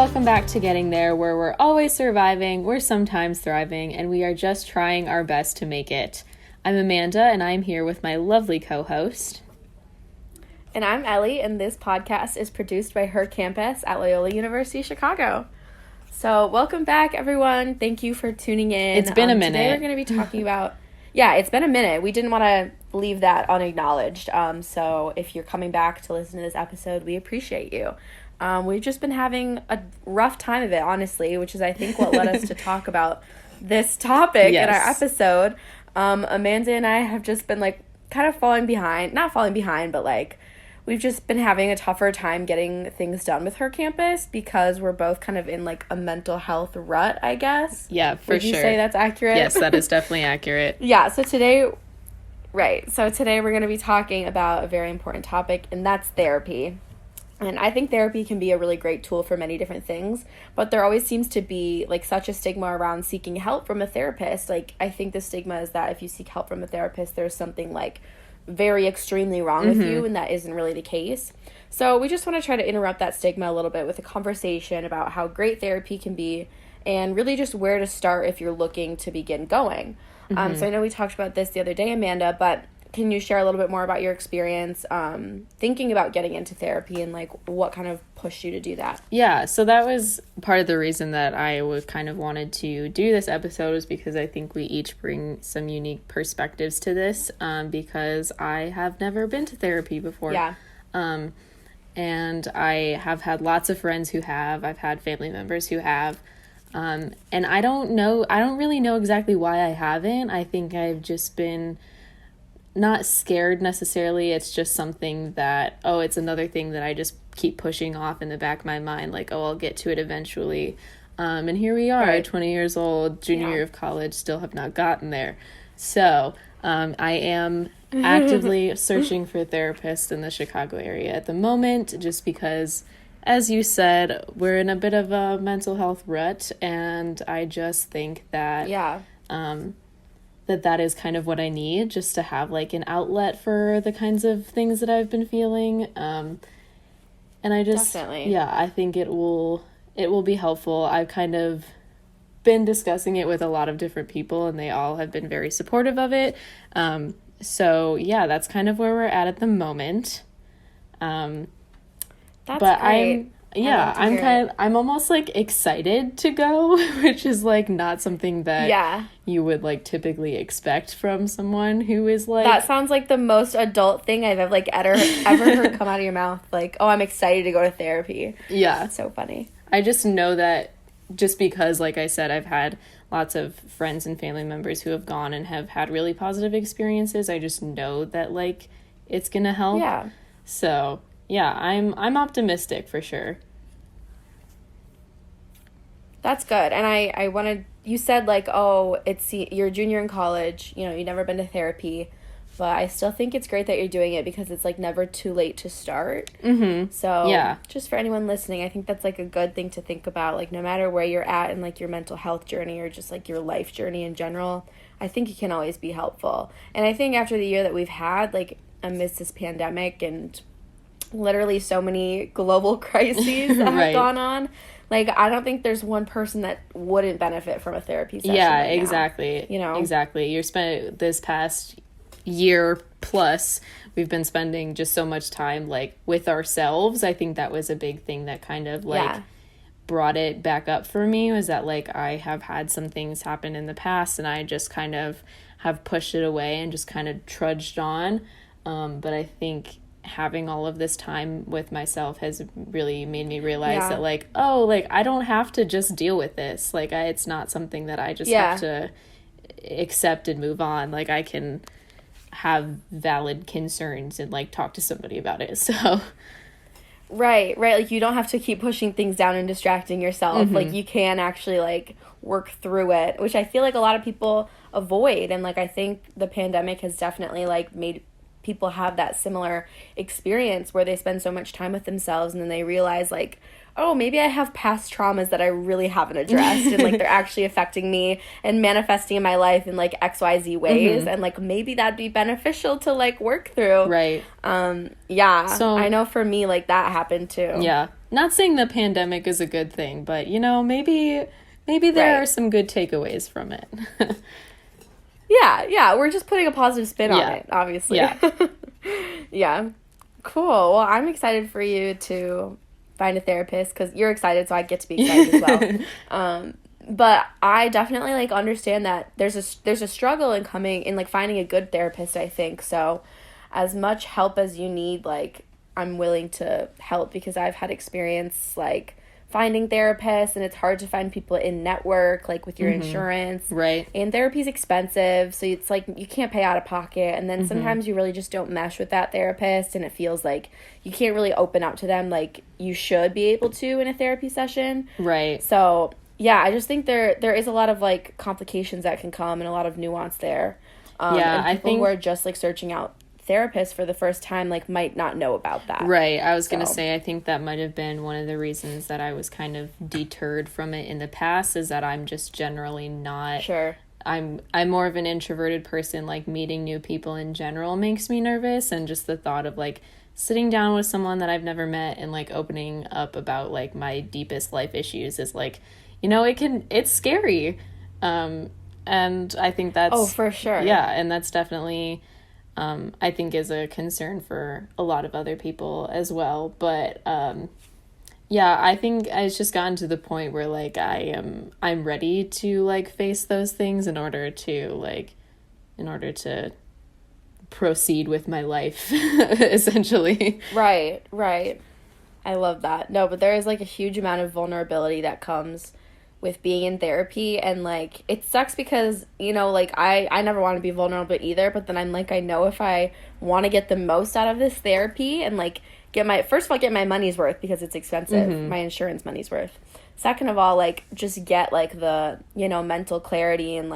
welcome back to Getting There, where we're always surviving, we're sometimes thriving, and we are just trying our best to make it. I'm Amanda, and I'm here with my lovely co-host. And I'm Ellie, and this podcast is produced by her campus at Loyola University, Chicago. So welcome back, everyone. Thank you for tuning in. It's been a minute. Today we're going to be talking about... Yeah, it's been a minute. We didn't want to leave that unacknowledged. So if you're coming back to listen to this episode, we appreciate you. We've just been having a rough time of it, honestly, which is, I think, what led us to talk about this topic in our episode. Amanda and I have just been, kind of falling behind. Not falling behind, but, we've just been having a tougher time getting things done with her campus because we're both kind of in, a mental health rut, I guess. Yeah, for sure. Would you say that's accurate? Yes, that is definitely accurate. Yeah, so today we're going to be talking about a very important topic, and that's therapy. And I think therapy can be a really great tool for many different things, but there always seems to be, such a stigma around seeking help from a therapist. I think the stigma is that if you seek help from a therapist, there's something, very extremely wrong with you, and that isn't really the case. So we just want to try to interrupt that stigma a little bit with a conversation about how great therapy can be and really just where to start if you're looking to begin going. So I know we talked about this the other day, Amanda, but can you share a little bit more about your experience thinking about getting into therapy and what kind of pushed you to do that? Yeah, so that was part of the reason that I kind of wanted to do this episode, was because I think we each bring some unique perspectives to this, because I have never been to therapy before. Yeah. And I have had lots of friends who have. I've had family members who have. And I don't really know exactly why I haven't. I think I've just been not scared necessarily. It's just something that, it's another thing that I just keep pushing off in the back of my mind, I'll get to it eventually. And here we are, right. 20 years old, junior year of college, still have not gotten there. So I am actively searching for a therapist in the Chicago area at the moment, just because, as you said, we're in a bit of a mental health rut, and I just think that that is kind of what I need, just to have an outlet for the kinds of things that I've been feeling. And I just, definitely. I think it will be helpful. I've kind of been discussing it with a lot of different people, and they all have been very supportive of it. So that's kind of where we're at the moment. That's but great. I'm almost excited to go, which is not something that you would typically expect from someone who is that sounds like the most adult thing I've ever heard come out of your mouth. I'm excited to go to therapy. Yeah. It's so funny. I just know that just because, like I said, I've had lots of friends and family members who have gone and have had really positive experiences. I just know that it's gonna help. Yeah. So I'm optimistic for sure. That's good. And I wanted, you said you're a junior in college, you've never been to therapy, but I still think it's great that you're doing it because it's never too late to start. Mm-hmm. So just for anyone listening, I think that's a good thing to think about. No matter where you're at in your mental health journey or just your life journey in general, I think it can always be helpful. And I think after the year that we've had, amidst this pandemic and literally so many global crises that have gone on, I don't think there's one person that wouldn't benefit from a therapy session. Yeah, right exactly. Now, Exactly. You're spent this past year plus, we've been spending just so much time with ourselves. I think that was a big thing that kind of brought it back up for me, was that I have had some things happen in the past, and I just kind of have pushed it away and just kind of trudged on. But I think having all of this time with myself has really made me realize that I don't have to just deal with this. It's not something that I just have to accept and move on. I can have valid concerns and talk to somebody about it. So right, you don't have to keep pushing things down and distracting yourself. You can actually work through it, which I feel a lot of people avoid. And I think the pandemic has definitely made people have that similar experience where they spend so much time with themselves, and then they realize maybe I have past traumas that I really haven't addressed, and they're actually affecting me and manifesting in my life in XYZ ways, and maybe that'd be beneficial to work through. Right. So I know for me that happened too. Yeah. not saying the pandemic is a good thing, but maybe there are some good takeaways from it. Yeah, we're just putting a positive spin on it, obviously. Yeah. Yeah. Cool. Well, I'm excited for you to find a therapist because you're excited, so I get to be excited as well. But I definitely understand that there's a struggle in finding a good therapist, I think. So as much help as you need, I'm willing to help because I've had experience finding therapists, and it's hard to find people in network with your insurance. Right. And therapy's expensive, so it's you can't pay out of pocket, and then sometimes you really just don't mesh with that therapist, and it feels like you can't really open up to them like you should be able to in a therapy session. Right. So yeah, I just think there is a lot of complications that can come and a lot of nuance there. And people who are just searching out therapists for the first time might not know about that. Right. I was gonna say, I think that might have been one of the reasons that I was kind of deterred from it in the past, is that I'm just generally not Sure. I'm more of an introverted person. Meeting new people in general makes me nervous, and just the thought of sitting down with someone that I've never met and opening up about my deepest life issues is it's scary. And I think that's... Oh, for sure. Yeah, and that's definitely I think is a concern for a lot of other people as well. But yeah, I think it's just gotten to the point where I'm ready to face those things in order to proceed with my life essentially. Right. I love that. No, but there is a huge amount of vulnerability that comes with being in therapy, and it sucks because I never want to be vulnerable either, but then I'm I know if I want to get the most out of this therapy and get my money's worth, because it's expensive, my insurance money's worth. Second of all, just get the mental clarity and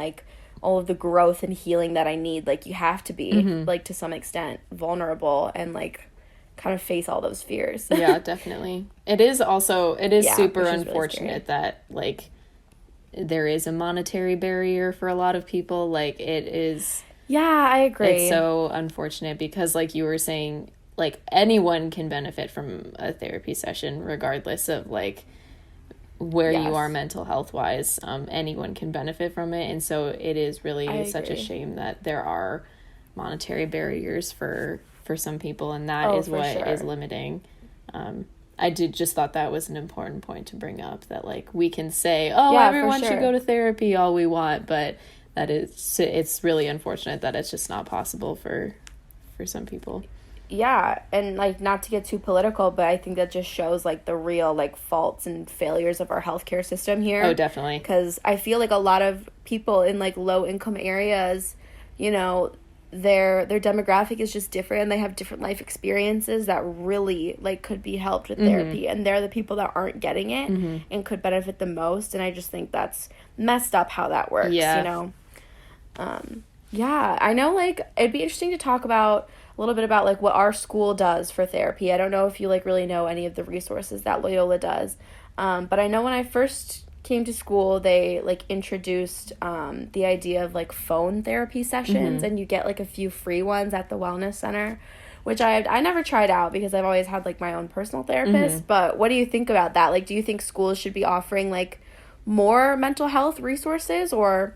all of the growth and healing that I need. You have to be to some extent vulnerable and kind of face all those fears. Yeah, definitely. It is super unfortunate really that there is a monetary barrier for a lot of people. It is... Yeah, I agree. It's so unfortunate because you were saying, anyone can benefit from a therapy session regardless of where you are mental health wise. Anyone can benefit from it, and so it is really such a shame that there are monetary barriers for some people, and that is what is limiting. I just thought that was an important point to bring up, that we can say, everyone should go to therapy all we want, but it's really unfortunate that it's just not possible for some people. Yeah, and not to get too political, but I think that just shows the real faults and failures of our healthcare system here. Oh, definitely. Because I feel a lot of people in low income areas, their demographic is just different, and they have different life experiences that really could be helped with therapy, and they're the people that aren't getting it and could benefit the most. And I just think that's messed up how that works. Yeah, I know it'd be interesting to talk about a little bit about what our school does for therapy. I don't know if you really know any of the resources that Loyola does, but I know when I first came to school, they introduced the idea of phone therapy sessions, and you get a few free ones at the wellness center, which I never tried out because I've always had my own personal therapist. But what do you think about that? Do you think schools should be offering more mental health resources, or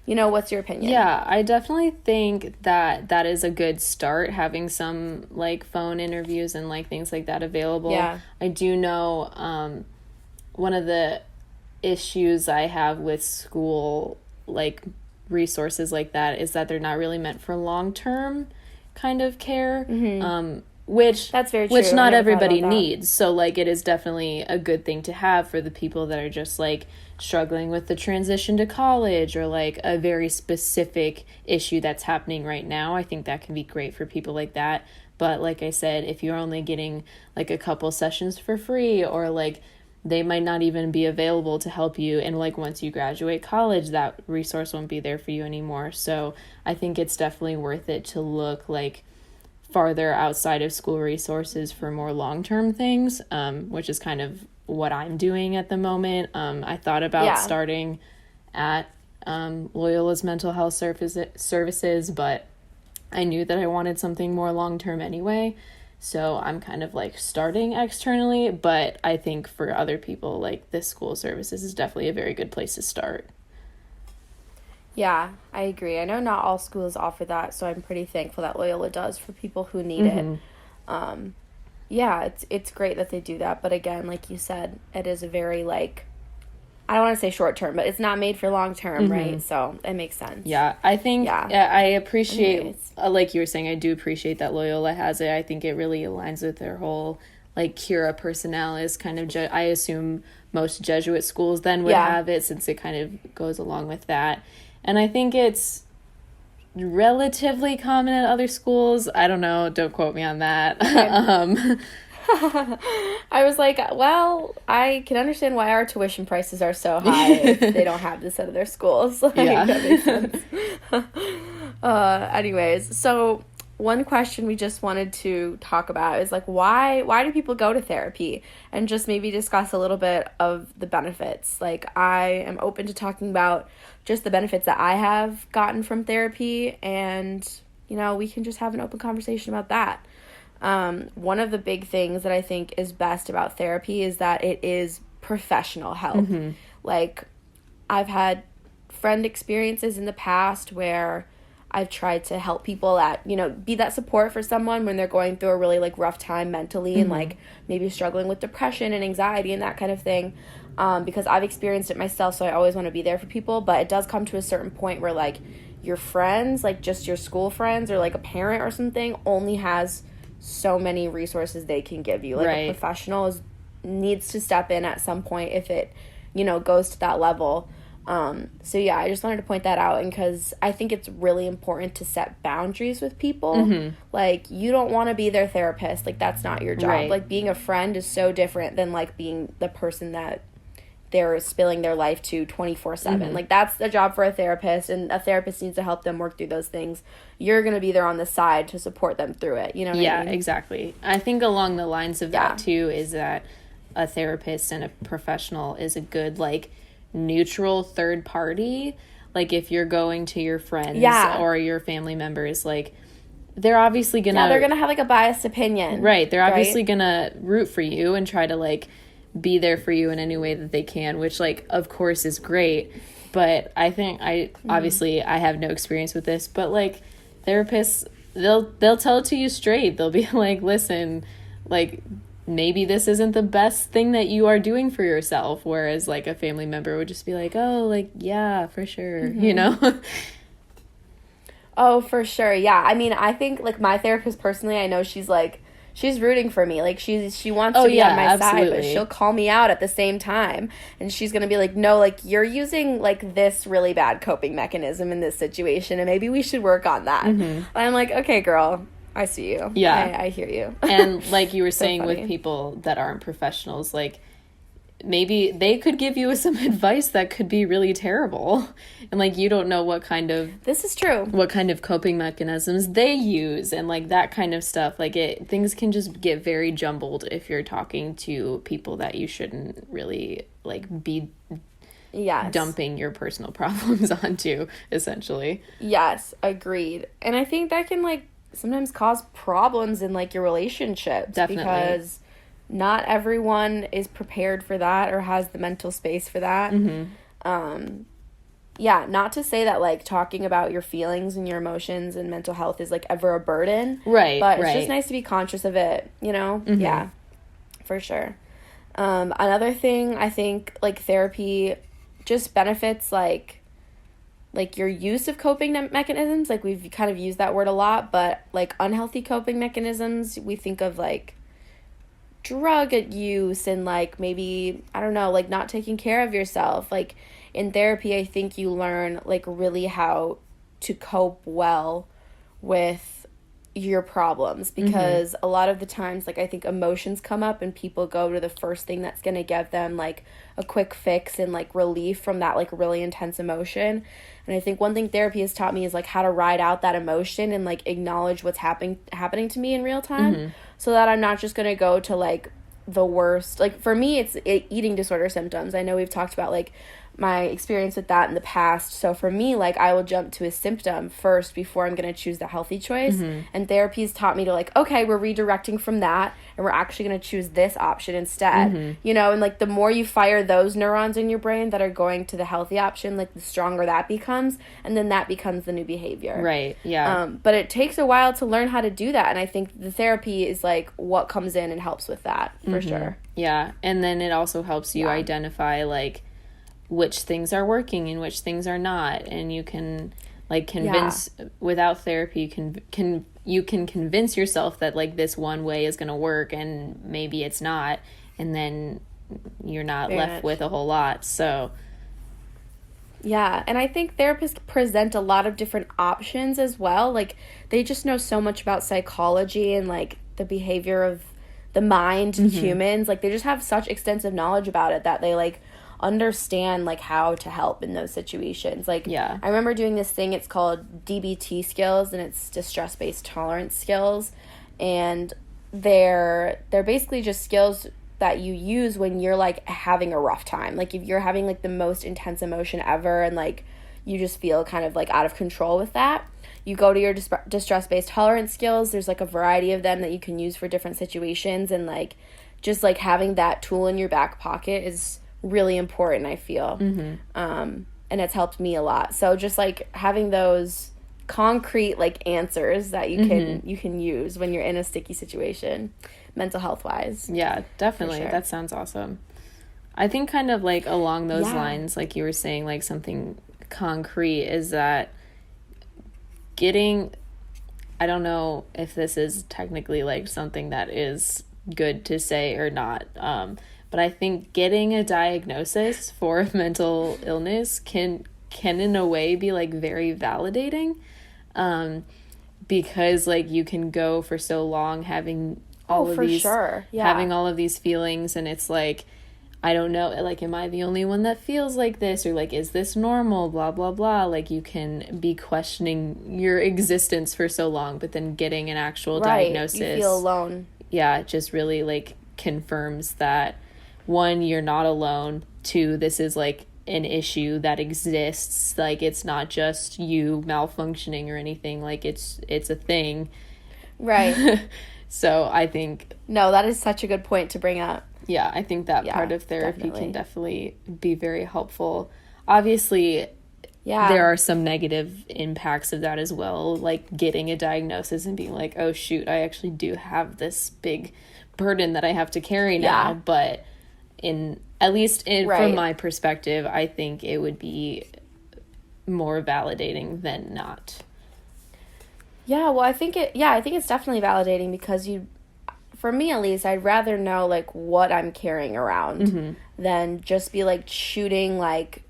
what's your opinion? Yeah, I definitely think that is a good start, having some phone interviews and things like that available. Yeah. I do know one of the issues I have with school resources like that is that they're not really meant for long-term kind of care, which that's very true. Which not everybody needs. So it is definitely a good thing to have for the people that are just struggling with the transition to college, or a very specific issue that's happening right now. I think that can be great for people like that. But like I said, if you're only getting a couple sessions for free, or they might not even be available to help you, and once you graduate college, that resource won't be there for you anymore. So I think it's definitely worth it to look farther outside of school resources for more long-term things, which is kind of what I'm doing at the moment. I thought about starting at Loyola's mental health services, but I knew that I wanted something more long-term anyway. So I'm kind of like starting externally, but I think for other people, like this school services is definitely a very good place to start. Yeah, I agree. I know not all schools offer that, so I'm pretty thankful that Loyola does for people who need it. Yeah, it's great that they do that, but again, like you said, it is a very like, I don't want to say short term, but it's not made for long term, right? So it makes sense. Yeah, I think I appreciate, like you were saying, I do appreciate that Loyola has it. I think it really aligns with their whole like cura personalis kind of. I assume most Jesuit schools then would have it, since it kind of goes along with that. And I think it's relatively common at other schools. I don't know. Don't quote me on that. I was like, well, I can understand why our tuition prices are so high if they don't have this at other schools. Like, that makes sense. Anyways, so one question we just wanted to talk about is like, why do people go to therapy? And just maybe discuss a little bit of the benefits. Like, I am open to talking about just the benefits that I have gotten from therapy, and, you know, we can just have an open conversation about that. One of the big things that I think is best about therapy is that it is professional help. Like, I've had friend experiences in the past where I've tried to help people be that support for someone when they're going through a really like rough time mentally and like maybe struggling with depression and anxiety and that kind of thing. Because I've experienced it myself, so I always want to be there for people, but it does come to a certain point where like your friends, like just your school friends or like a parent or something, only has so many resources they can give you. Like a professional needs to step in at some point if it, goes to that level. So yeah, I just wanted to point that out, and because I think it's really important to set boundaries with people. Like, you don't want to be their therapist. Like, that's not your job. Like, being a friend is so different than like being the person that they're spilling their life to 24/7. Like, that's the job for a therapist, and a therapist needs to help them work through those things. You're going to be there on the side to support them through it. You know what I mean? Exactly. I think along the lines of that too is that a therapist and a professional is a good like neutral third party. Like, if you're going to your friends or your family members, like, they're obviously they're gonna have like a biased opinion, right? They're obviously gonna root for you and try to like be there for you in any way that they can, which like of course is great. But I think obviously I have no experience with this, but like therapists, they'll tell it to you straight. They'll be like, listen, like, maybe this isn't the best thing that you are doing for yourself, whereas like a family member would just be like, oh, like, yeah, for sure. Oh, for sure. Yeah, I mean, I think like my therapist personally, I know she's rooting for me. Like, she wants to be on my side, but she'll call me out at the same time, and she's gonna be like, no, like, you're using like this really bad coping mechanism in this situation, and maybe we should work on that. And I'm like, okay, girl, I see you. Yeah. I hear you. And like you were saying, with people that aren't professionals, like, maybe they could give you some advice that could be really terrible. And like, you don't know this is true. What kind of coping mechanisms they use and like that kind of stuff. Like, things can just get very jumbled if you're talking to people that you shouldn't really like be dumping your personal problems onto, essentially. Yes, agreed. And I think that can like sometimes cause problems in like your relationships. Definitely. Because not everyone is prepared for that or has the mental space for that. Not to say that like talking about your feelings and your emotions and mental health is like ever a burden, but it's just nice to be conscious of it, yeah, for sure. Another thing, I think like therapy just benefits like your use of coping mechanisms. Like, we've kind of used that word a lot, but like unhealthy coping mechanisms, we think of like drug use and like maybe, I don't know, like not taking care of yourself. Like, in therapy, I think you learn like really how to cope well with your problems, because a lot of the times, like, I think emotions come up and people go to the first thing that's going to give them like a quick fix and like relief from that like really intense emotion. And I think one thing therapy has taught me is like how to ride out that emotion and like acknowledge what's happening to me in real time, so that I'm not just going to go to like the worst. Like, for me, it's eating disorder symptoms. I know we've talked about like my experience with that in the past. So for me, like, I will jump to a symptom first before I'm going to choose the healthy choice. And therapy's taught me to, like, okay, we're redirecting from that, and we're actually going to choose this option instead. You know, and, like, the more you fire those neurons in your brain that are going to the healthy option, like, the stronger that becomes, and then that becomes the new behavior. Right, yeah. But it takes a while to learn how to do that, and I think the therapy is, like, what comes in and helps with that, for sure. Yeah, and then it also helps you identify, like, which things are working and which things are not, and you can, like, convince without therapy, you can convince yourself that, like, this one way is going to work and maybe it's not, and then you're not left with a whole lot. So yeah, and I think therapists present a lot of different options as well. Like, they just know so much about psychology and, like, the behavior of the mind in humans. Like, they just have such extensive knowledge about it that they, like, understand, like, how to help in those situations. Like, I remember doing this thing, it's called DBT skills, and it's distress-based tolerance skills, and they're basically just skills that you use when you're, like, having a rough time. Like, if you're having, like, the most intense emotion ever and, like, you just feel kind of, like, out of control with that, you go to your distress-based tolerance skills. There's, like, a variety of them that you can use for different situations, and, like, just, like, having that tool in your back pocket is really important, I feel. And it's helped me a lot. So just, like, having those concrete, like, answers that you can use when you're in a sticky situation, mental health wise. Yeah, definitely. Sure. That sounds awesome. I think kind of, like, along those lines, like you were saying, like, something concrete is that I don't know if this is technically, like, something that is good to say or not, but I think getting a diagnosis for mental illness can in a way be, like, very validating, because, like, you can go for so long having all of these feelings, and it's like, I don't know, like, am I the only one that feels like this, or, like, is this normal, blah blah blah. Like, you can be questioning your existence for so long, but then getting an actual diagnosis, you feel alone. It just really, like, confirms that, one, you're not alone, two, this is, like, an issue that exists, like, it's not just you malfunctioning or anything, like, it's a thing, right? So I think that is such a good point to bring up. I think that part of therapy can definitely be very helpful. Obviously, there are some negative impacts of that as well, like getting a diagnosis and being like, oh shoot, I actually do have this big burden that I have to carry now. But at least from my perspective, I think it would be more validating than not. Yeah, well, I think it's definitely validating, because for me at least, I'd rather know, like, what I'm carrying around than just be, like, shooting, like,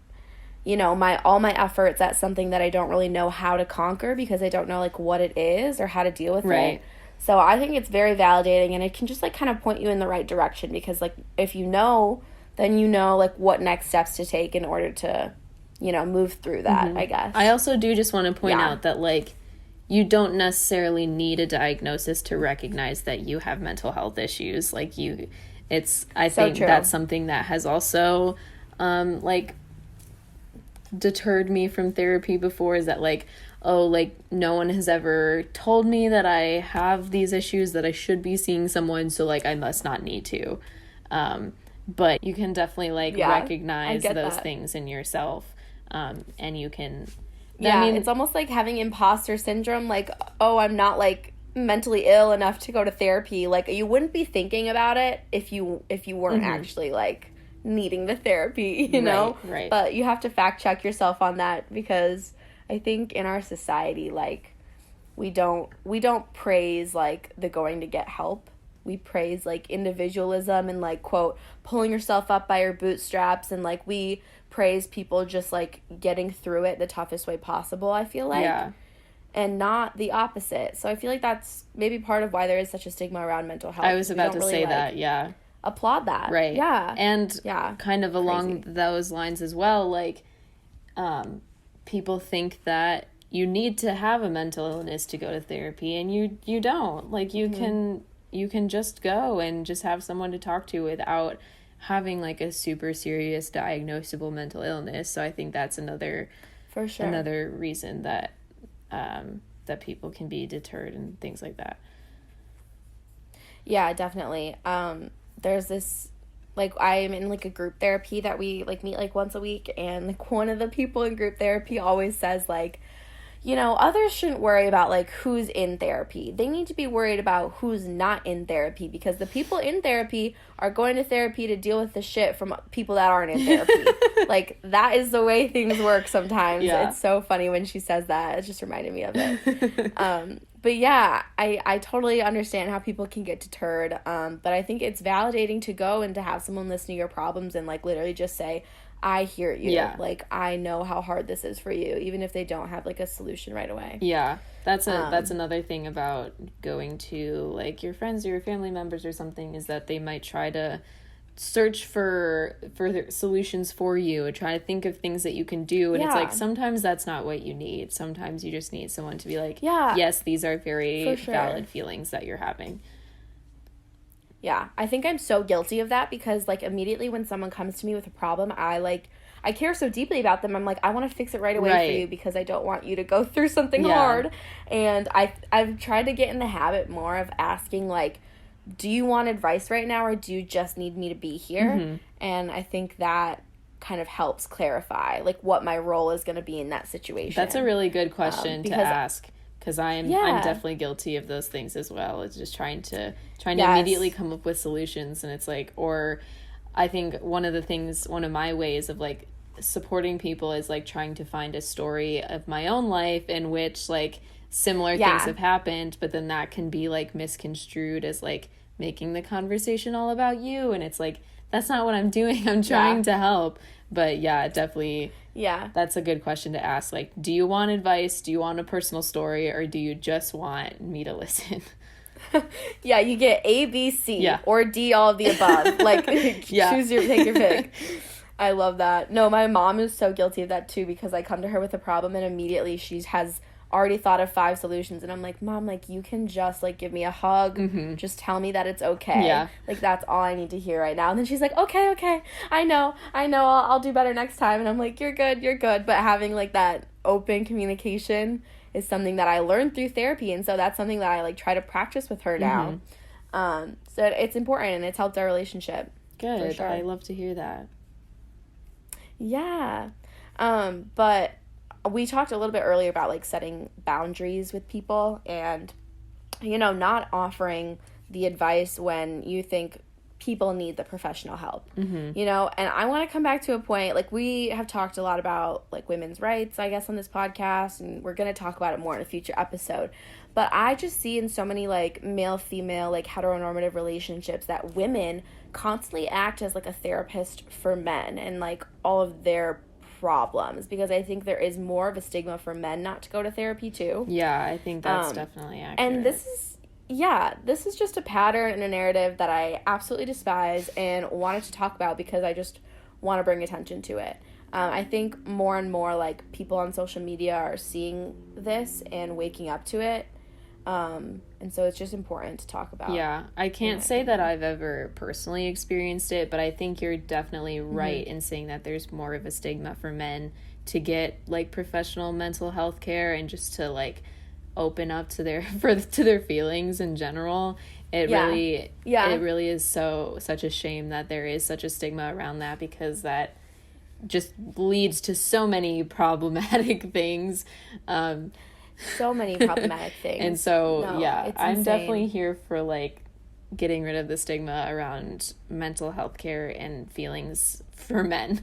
you know, all my efforts at something that I don't really know how to conquer, because I don't know, like, what it is or how to deal with it. So I think it's very validating, and it can just, like, kind of point you in the right direction, because, like, if you know, then you know, like, what next steps to take in order to, you know, move through that, I guess. I also do just want to point out that, like, you don't necessarily need a diagnosis to recognize that you have mental health issues. Like, I think that's something that has also, like, deterred me from therapy before, is that, like, oh, like, no one has ever told me that I have these issues, that I should be seeing someone, so, like, I must not need to. But you can definitely, like, recognize those things in yourself, and you can... I mean, it's almost like having imposter syndrome, like, oh, I'm not, like, mentally ill enough to go to therapy. Like, you wouldn't be thinking about it if you weren't actually, like, needing the therapy, you know? Right. But you have to fact check yourself on that, because I think in our society, like, we don't praise, like, the going to get help. We praise, like, individualism and, like, quote, pulling yourself up by your bootstraps, and, like, we praise people just, like, getting through it the toughest way possible, I feel like. And not the opposite. So I feel like that's maybe part of why there is such a stigma around mental health. I was about to say that, applaud that. Right. Yeah. And kind of along those lines as well, like, people think that you need to have a mental illness to go to therapy, and you don't. Like, you can just go and just have someone to talk to without having like a super serious diagnosable mental illness. So I think that's another For sure. another reason that that people can be deterred and things like that. Yeah, definitely. There's this, like, I'm in like a group therapy that we like meet like once a week, and like one of the people in group therapy always says like, you know, others shouldn't worry about like who's in therapy. They need to be worried about who's not in therapy, because the people in therapy are going to therapy to deal with the shit from people that aren't in therapy. Like, that is the way things work sometimes. Yeah. It's so funny when she says that. It just reminded me of it. But yeah, I totally understand how people can get deterred. But I think it's validating to go and to have someone listen to your problems and like literally just say, I hear you. Yeah. Like, I know how hard this is for you, even if they don't have like a solution right away. Yeah. That's another thing about going to like your friends or your family members or something, is that they might try to search for solutions for you and try to think of things that you can do, and it's like sometimes that's not what you need. Sometimes you just need someone to be like, yes, these are very valid feelings that you're having. Yeah, I think I'm so guilty of that, because like immediately when someone comes to me with a problem, I care so deeply about them. I'm like, I want to fix it right away for you, because I don't want you to go through something hard. And I've tried to get in the habit more of asking like, do you want advice right now, or do you just need me to be here? Mm-hmm. And I think that kind of helps clarify like what my role is going to be in that situation. That's a really good question to ask, because I'm definitely guilty of those things as well. It's just trying to immediately come up with solutions, and it's like, or I think one of my ways of like supporting people is like trying to find a story of my own life in which like similar things have happened, but then that can be like misconstrued as like making the conversation all about you, and it's like, that's not what I'm doing. I'm trying to help. But yeah, definitely. Yeah. That's a good question to ask. Like, do you want advice? Do you want a personal story? Or do you just want me to listen? Yeah, you get A, B, C, or D, all of the above. Like, take your pick. I love that. No, my mom is so guilty of that too, because I come to her with a problem and immediately she has already thought of 5 solutions, and I'm like, Mom, like, you can just like give me a hug, just tell me that it's okay, like that's all I need to hear right now. And then she's like, okay, I know, I'll do better next time. And I'm like, you're good. But having like that open communication is something that I learned through therapy, and so that's something that I like try to practice with her now. So it's important, and it's helped our relationship. Good. For sure. I love to hear that. Yeah. But we talked a little bit earlier about like setting boundaries with people, and you know, not offering the advice when you think people need the professional help. You know, and I want to come back to a point, like we have talked a lot about like women's rights, I guess, on this podcast, and we're going to talk about it more in a future episode. But I just see in so many like male female like heteronormative relationships that women constantly act as like a therapist for men and like all of their problems, because I think there is more of a stigma for men not to go to therapy too. Yeah, I think that's definitely accurate. And this is just a pattern and a narrative that I absolutely despise and wanted to talk about because I just want to bring attention to it. I think more and more like people on social media are seeing this and waking up to it. And so it's just important to talk about. Yeah, I can't say that I've ever personally experienced it, but I think you're definitely right in saying that there's more of a stigma for men to get like professional mental health care and just to like open up to their to their feelings in general. It really is such a shame that there is such a stigma around that, because that just leads to so many problematic things. So many problematic things. And so, I'm definitely here for, like, getting rid of the stigma around mental health care and feelings for men.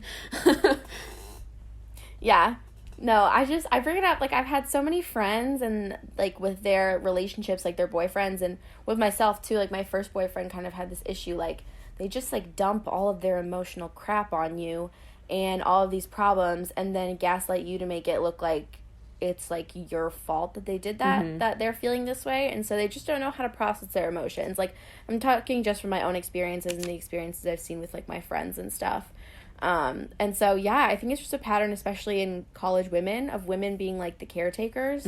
Yeah. No, I bring it up, like, I've had so many friends and, like, with their relationships, like, their boyfriends, and with myself, too, like, my first boyfriend kind of had this issue, like, they just, like, dump all of their emotional crap on you and all of these problems and then gaslight you to make it look like it's like your fault that they did that, that they're feeling this way. And so they just don't know how to process their emotions. Like, I'm talking just from my own experiences and the experiences I've seen with like my friends and stuff. And so, yeah, I think it's just a pattern, especially in college women, of women being like the caretakers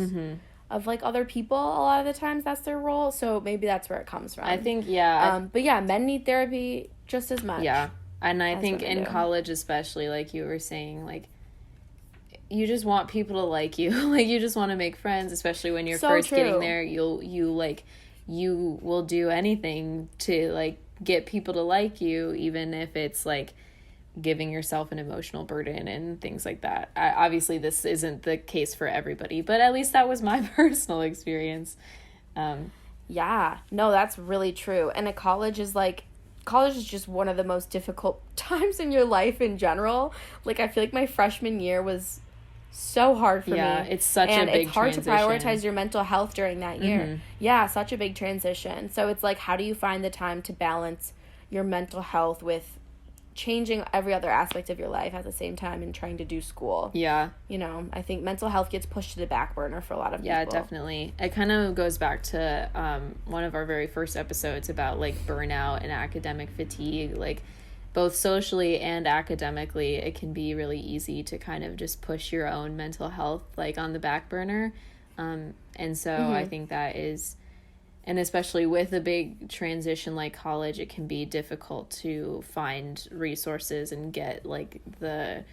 of like other people. A lot of the times that's their role. So maybe that's where it comes from. I think, but yeah, men need therapy just as much. Yeah. And I as think women in do. college especially, like you were saying, like you just want people to like you. Like you just want to make friends, especially when you're So first getting true. there. You will do anything to like get people to like you, even if it's like giving yourself an emotional burden and things like that. Obviously this isn't the case for everybody, but at least that was my personal experience. Yeah, no, that's really true. And a college is just one of the most difficult times in your life in general. Like, I feel like my freshman year was so hard for me. Yeah, it's such a and big it's hard transition. to prioritize your mental health during that year. Yeah, such a big transition. So it's like, how do you find the time to balance your mental health with changing every other aspect of your life at the same time and trying to do school? Yeah. You know, I think mental health gets pushed to the back burner for a lot of people. Yeah, definitely. It kind of goes back to one of our very first episodes about like burnout and academic fatigue. Like both socially and academically, it can be really easy to kind of just push your own mental health like on the back burner. And so I think that is, and especially with a big transition like college, it can be difficult to find resources and get like the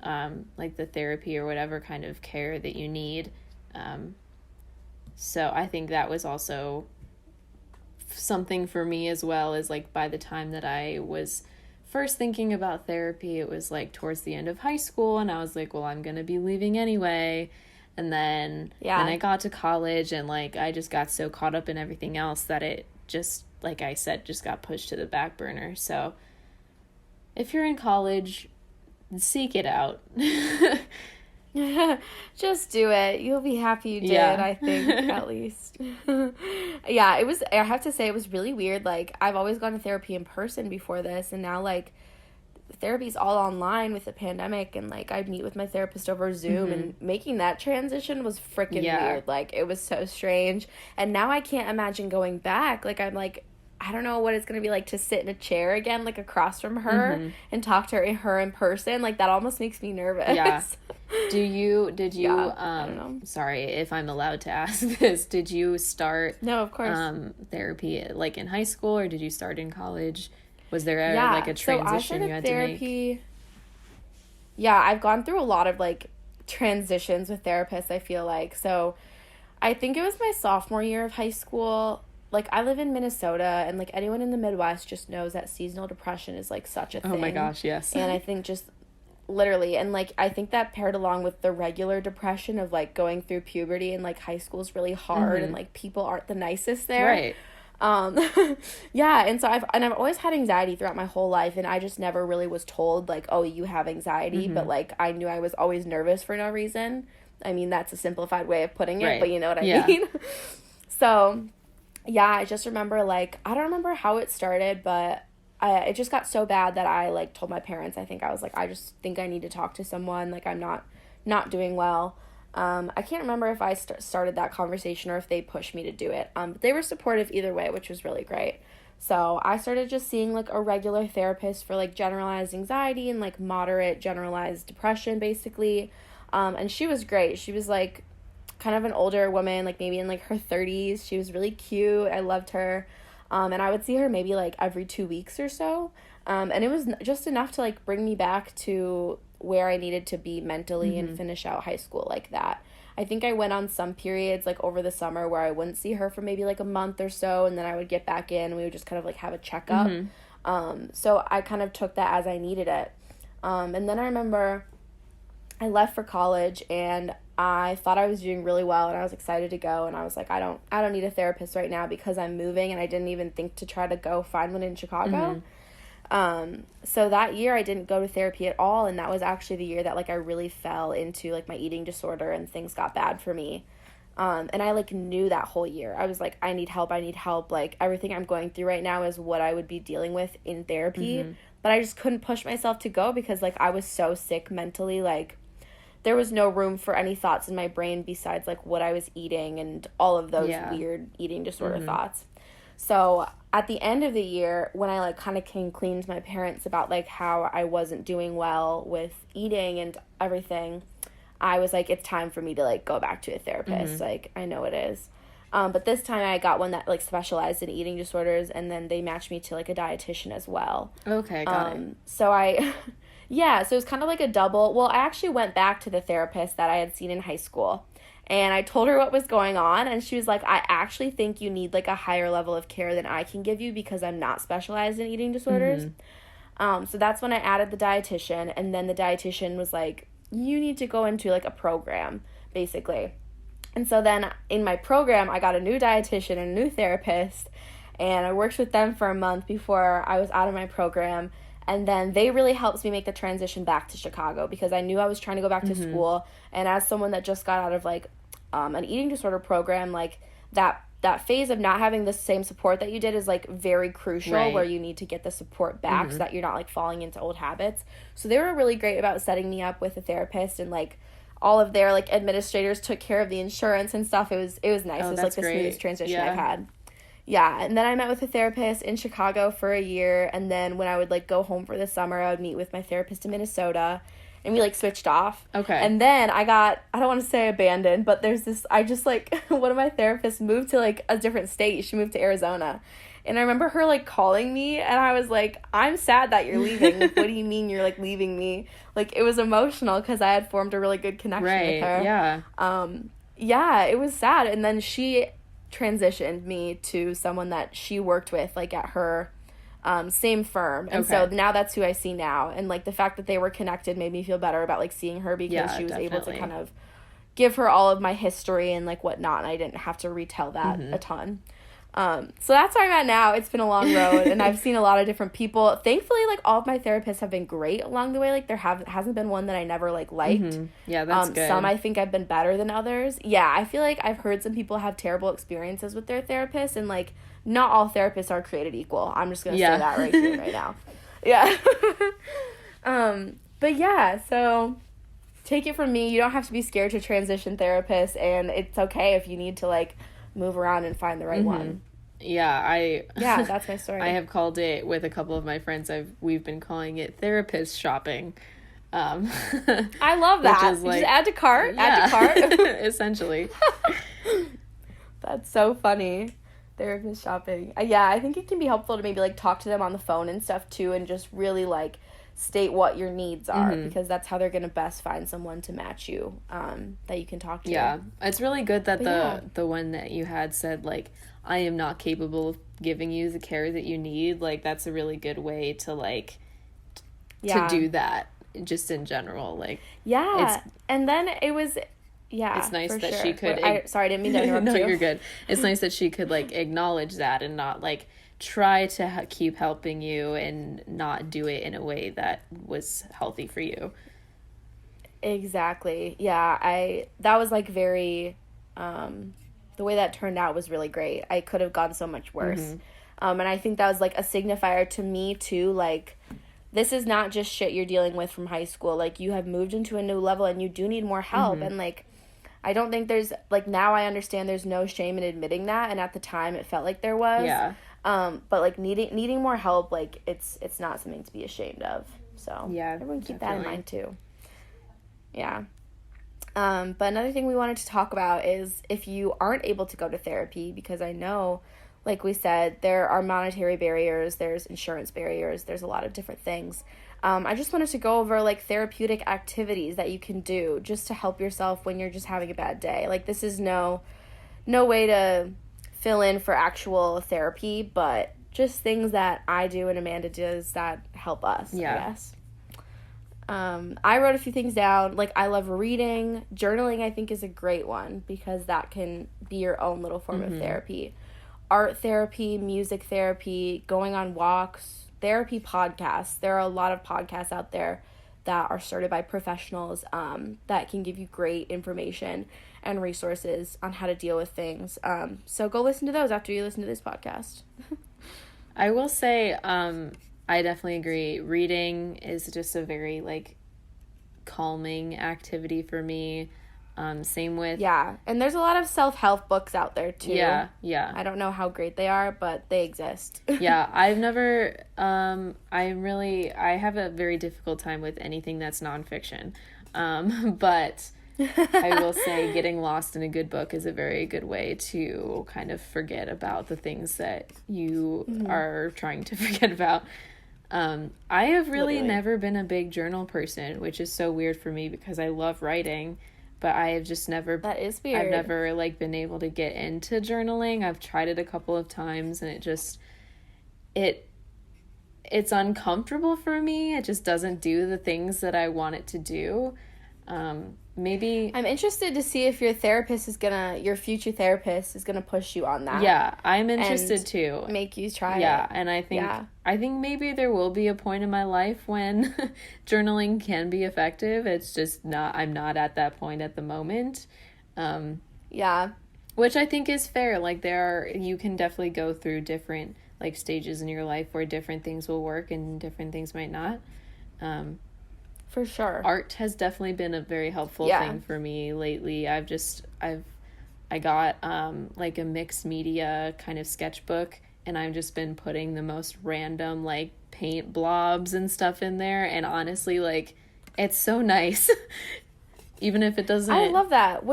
therapy or whatever kind of care that you need. So I think that was also something for me as well, is like by the time that I was first thinking about therapy, it was like towards the end of high school, and I was like, well, I'm going to be leaving anyway. And then I got to college, and like I just got so caught up in everything else that it just, like I said, just got pushed to the back burner. So if you're in college, seek it out. Just do it. You'll be happy you did, Yeah. I think, at least. Yeah, I have to say, it was really weird. Like, I've always gone to therapy in person before this, and now, like, therapy's all online with the pandemic, and, like, I'd meet with my therapist over Zoom, and making that transition was freaking weird. Like, it was so strange. And now I can't imagine going back. Like, I'm like, I don't know what it's going to be like to sit in a chair again, like across from her and talk to her in person. Like, that almost makes me nervous. Yeah. Did you, I don't know. sorry if I'm allowed to ask this, did you start No, of course. Therapy like in high school, or did you start in college? Was there like a so I transition started you had therapy, to make? Yeah, I've gone through a lot of like transitions with therapists, I feel like. So I think it was my sophomore year of high school. Like, I live in Minnesota, and like anyone in the Midwest just knows that seasonal depression is like such a thing. Oh my gosh, yes. And I think just literally, and like I think that paired along with the regular depression of like going through puberty, and like high school is really hard, and like people aren't the nicest there. Right. Yeah, and so I've always had anxiety throughout my whole life, and I just never really was told like, oh, you have anxiety, but like I knew I was always nervous for no reason. I mean, that's a simplified way of putting it, Right. but you know what I mean. So yeah, I just remember, like, I don't remember how it started, but it just got so bad that I, like, told my parents. I think I was like, I just think I need to talk to someone. Like, I'm not doing well. I can't remember if I started that conversation or if they pushed me to do it. But they were supportive either way, which was really great. So I started just seeing, like, a regular therapist for, like, generalized anxiety and, like, moderate generalized depression, basically. And she was great. She was, like, kind of an older woman, like maybe in like her 30s. She was really cute. I loved her. And I would see her maybe like every 2 weeks or so. And it was just enough to like bring me back to where I needed to be mentally and finish out high school like that. I think I went on some periods like over the summer where I wouldn't see her for maybe like a month or so, and then I would get back in and we would just kind of like have a checkup. So I kind of took that as I needed it. And then I remember I left for college, and I thought I was doing really well, and I was excited to go, and I was like, I don't need a therapist right now because I'm moving, and I didn't even think to try to go find one in Chicago. So that year I didn't go to therapy at all, and that was actually the year that like I really fell into like my eating disorder and things got bad for me. And I like knew that whole year. I was like, I need help. Like, everything I'm going through right now is what I would be dealing with in therapy. But I just couldn't push myself to go because like I was so sick mentally. Like, there was no room for any thoughts in my brain besides like what I was eating and all of those weird eating disorder thoughts. So at the end of the year, when I like kind of came clean to my parents about like how I wasn't doing well with eating and everything, I was like, it's time for me to like go back to a therapist. Like, I know it is. But this time I got one that like specialized in eating disorders, and then they matched me to like a dietitian as well. Okay, got it. So I, yeah, so it was kind of like a double. Well, I actually went back to the therapist that I had seen in high school, and I told her what was going on, and she was like, I actually think you need like a higher level of care than I can give you because I'm not specialized in eating disorders. So that's when I added the dietitian, and then the dietitian was like, you need to go into like a program, basically. And so then in my program, I got a new dietitian and a new therapist, and I worked with them for a month before I was out of my program. And then they really helped me make the transition back to Chicago because I knew I was trying to go back to school. And as someone that just got out of like an eating disorder program, like that phase of not having the same support that you did is like very crucial, Right. where you need to get the support back so that you're not like falling into old habits. So they were really great about setting me up with a therapist, and like all of their like administrators took care of the insurance and stuff. It was nice. Oh, It was like that's the great. smoothest transition Yeah. I've had. Yeah, and then I met with a therapist in Chicago for a year, and then when I would like go home for the summer, I would meet with my therapist in Minnesota, and we like switched off. Okay. And then I don't want to say abandoned, but there's this, I just like, one of my therapists moved to like a different state. She moved to Arizona. And I remember her like calling me, and I was like, I'm sad that you're leaving. Like, what do you mean you're like leaving me? Like, it was emotional because I had formed a really good connection Right, with her. yeah. Yeah, it was sad. And then she transitioned me to someone that she worked with like at her same firm, and so Okay. now that's who I see now. And like the fact that they were connected made me feel better about like seeing her because Yeah, she was able to definitely. kind of give her all of my history and like whatnot, and I didn't have to retell that a ton. So that's where I'm at now. It's been a long road, and I've seen a lot of different people. Thankfully, like all of my therapists have been great along the way. Like there hasn't been one that I never like liked. Yeah, that's good. Some I think I've been better than others. Yeah, I feel like I've heard some people have terrible experiences with their therapists, and like not all therapists are created equal. I'm just gonna Yeah. say that right here, right now. Yeah. But yeah, so take it from me, you don't have to be scared to transition therapists, and it's okay if you need to like move around and find the right one. Yeah, Yeah, that's my story. I have called it with a couple of my friends. We've been calling it therapist shopping. I love that. is, like, just add to cart. Add to cart. essentially. That's so funny. Therapist shopping. Yeah, I think it can be helpful to maybe like talk to them on the phone and stuff too, and just really like state what your needs are, because that's how they're gonna best find someone to match you, that you can talk to. Yeah, it's really good that But the one that you had said like, I am not capable of giving you the care that you need. Like that's a really good way to like Yeah. to do that just in general. Like Yeah. It's- And then it was, yeah. It's nice for that sure. she could Sorry, I didn't mean to interrupt no, you. you're good. It's nice that she could like acknowledge that and not like try to keep helping you and not do it in a way that was healthy for you. Exactly. Yeah, that was like very, the way that turned out was really great. I could have gone so much worse. And I think that was like a signifier to me too, like, this is not just shit you're dealing with from high school. Like, you have moved into a new level and you do need more help. And like, I don't think there's, like, now I understand there's no shame in admitting that, and at the time it felt like there was. Yeah. But like needing more help, like it's not something to be ashamed of. So Yeah, everyone keep that in definitely. mind too. Yeah. But another thing we wanted to talk about is if you aren't able to go to therapy, because I know, like we said, there are monetary barriers, there's insurance barriers, there's a lot of different things. I just wanted to go over like therapeutic activities that you can do just to help yourself when you're just having a bad day. Like, this is no way to fill in for actual therapy, but just things that I do and Amanda does that help us, Yeah. I guess. I wrote a few things down. Like, I love reading. Journaling, I think, is a great one because that can be your own little form of therapy. Art therapy, music therapy, going on walks, therapy podcasts. There are a lot of podcasts out there that are started by professionals, that can give you great information and resources on how to deal with things. So go listen to those after you listen to this podcast. I will say, I definitely agree. Reading is just a very like calming activity for me. Same with Yeah, and there's a lot of self-help books out there too. yeah. I don't know how great they are, but they exist. Yeah, I've never I have a very difficult time with anything that's nonfiction. But I will say getting lost in a good book is a very good way to kind of forget about the things that you are trying to forget about. I have really never been a big journal person, which is so weird for me because I love writing, but I have just never... That is weird. I've never, like, been able to get into journaling. I've tried it a couple of times, and it just... It's uncomfortable for me. It just doesn't do the things that I want it to do. Maybe I'm interested to see if your future therapist is gonna push you on that. Yeah, I'm interested too. Make you try it. Yeah, and I think maybe there will be a point in my life when journaling can be effective. It's just I'm not at that point at the moment. Yeah. Which I think is fair. Like you can definitely go through different like stages in your life where different things will work and different things might not. For sure. Art has definitely been a very helpful thing for me lately. I got like a mixed media kind of sketchbook, and I've just been putting the most random like paint blobs and stuff in there, and honestly, like, it's so nice. Even if it doesn't... I love that.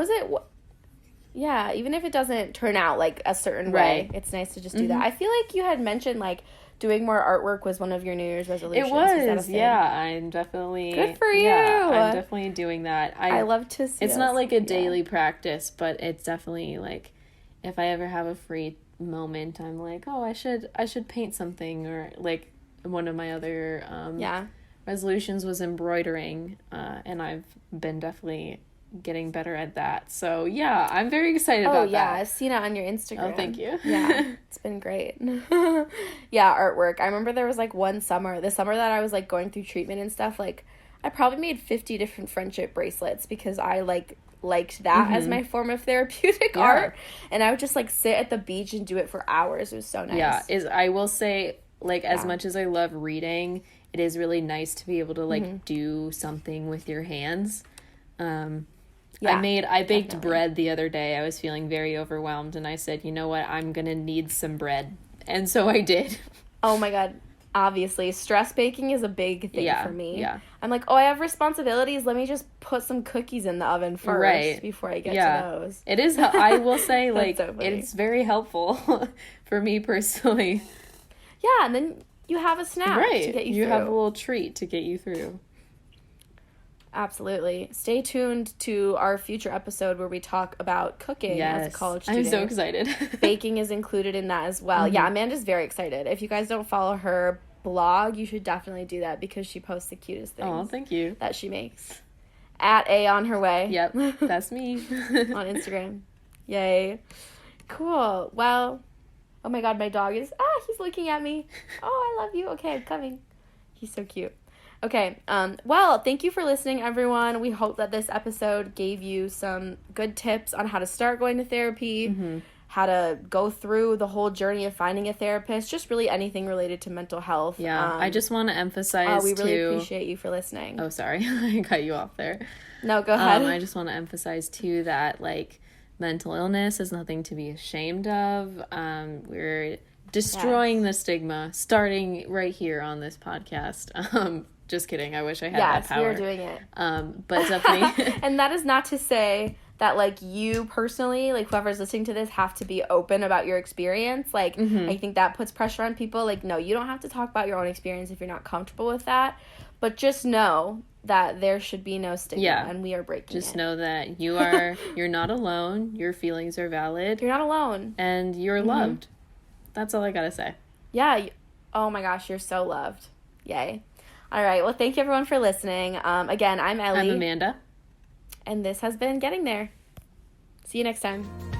Yeah, even if it doesn't turn out like a certain way, it's nice to just do that. I feel like you had mentioned like doing more artwork was one of your New Year's resolutions. It was, yeah. I'm definitely... Good for you! Yeah, I'm definitely doing that. I love to see It's not like a daily practice, but it's definitely like, if I ever have a free moment, I'm like, oh, I should paint something, or like one of my other resolutions was embroidering, and I've been definitely getting better at that. So yeah, I'm very excited about that. I've seen it on your Instagram. Oh, thank you. Yeah, it's been great. Yeah, artwork. I remember there was like the summer that I was like going through treatment and stuff, like I probably made 50 different friendship bracelets because I liked that as my form of therapeutic art, and I would just like sit at the beach and do it for hours. It was so nice. Yeah, I will say, like, as much as I love reading, it is really nice to be able to like do something with your hands. I baked bread the other day. I was feeling very overwhelmed, and I said, you know what, I'm gonna need some bread, and so I did. Oh my god, obviously stress baking is a big thing for me. I'm like, I have responsibilities, let me just put some cookies in the oven first before I get to those. It is, I will say, like, so it's very helpful for me personally. Yeah, and then you have a snack to get you through. You have a little treat to get you through. Absolutely. Stay tuned to our future episode where we talk about cooking as a college student. I'm so excited. Baking is included in that as well. Yeah, Amanda's very excited. If you guys don't follow her blog, you should definitely do that because she posts the cutest things. Oh, thank you. That she makes. At A on her way. Yep, that's me. On Instagram. Yay. Cool. Well, oh my god, my dog is, he's looking at me. Oh, I love you. Okay, I'm coming. He's so cute. Okay, well, thank you for listening, everyone. We hope that this episode gave you some good tips on how to start going to therapy, how to go through the whole journey of finding a therapist, just really anything related to mental health. Yeah, I just want to emphasize, we really appreciate you for listening. Oh, sorry, I cut you off there. No, go ahead. I just want to emphasize, too, that, like, mental illness is nothing to be ashamed of. We're destroying the stigma, starting right here on this podcast. Just kidding. I wish I had that power. Yes, we are doing it. But definitely. And that is not to say that, like, you personally, like, whoever's listening to this, have to be open about your experience. Like, I think that puts pressure on people. Like, no, you don't have to talk about your own experience if you're not comfortable with that. But just know that there should be no stigma, and we are breaking it. Just know that you're not alone. Your feelings are valid. You're not alone. And you're loved. That's all I gotta say. Yeah. Oh my gosh, you're so loved. Yay. All right. Well, thank you everyone for listening. Again, I'm Ellie. I'm Amanda. And this has been Getting There. See you next time.